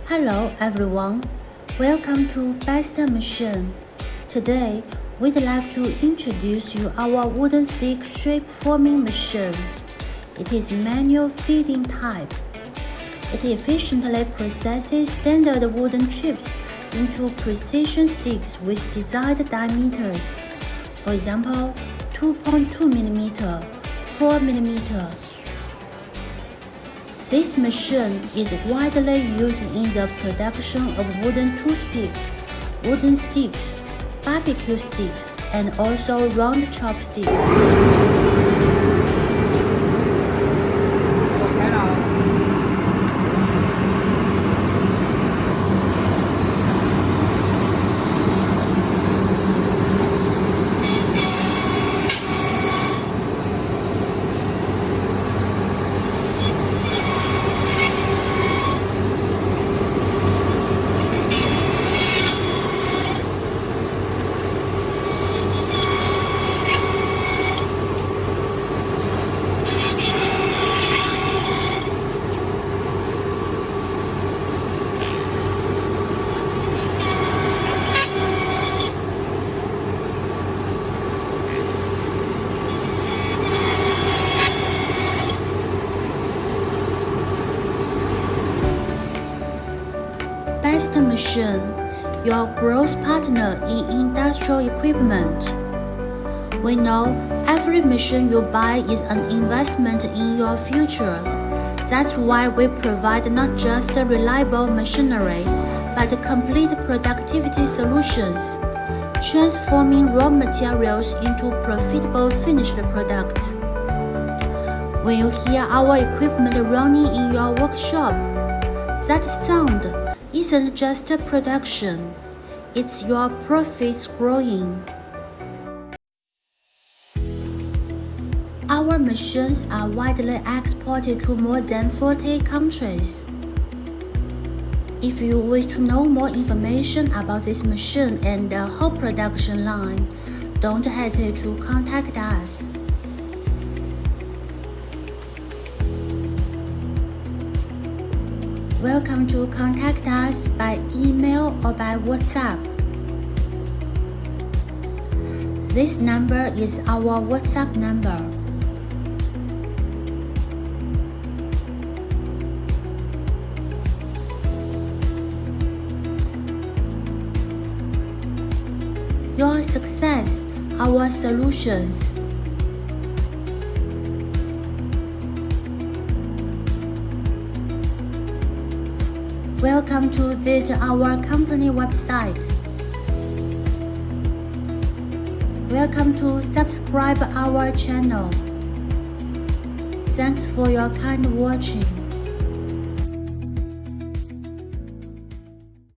Hello everyone, welcome to Best Machine. Today, we'd like to introduce you our wooden stick shape forming machine. It is manual feeding type. It efficiently processes standard wooden chips into precision sticks with desired diameters. For example, 2.2 mm, 4 mm. This machine is widely used in the production of wooden toothpicks, wooden sticks, barbecue sticks, and also round chopsticks. Best Machine, your growth partner in industrial equipment. We know every machine you buy is an investment in your future. That's why we provide not just reliable machinery, but complete productivity solutions, transforming raw materials into profitable finished products. When you hear our equipment running in your workshop, that sound isn't just a production, it's your profits growing. Our machines are widely exported to more than 40 countries. If you wish to know more information about this machine and the whole production line, don't hesitate to contact us. Welcome to contact us by email or by WhatsApp. This number is our WhatsApp number. Your success, our solutions. Welcome to visit our company website. Welcome to subscribe our channel. Thanks for your kind watching.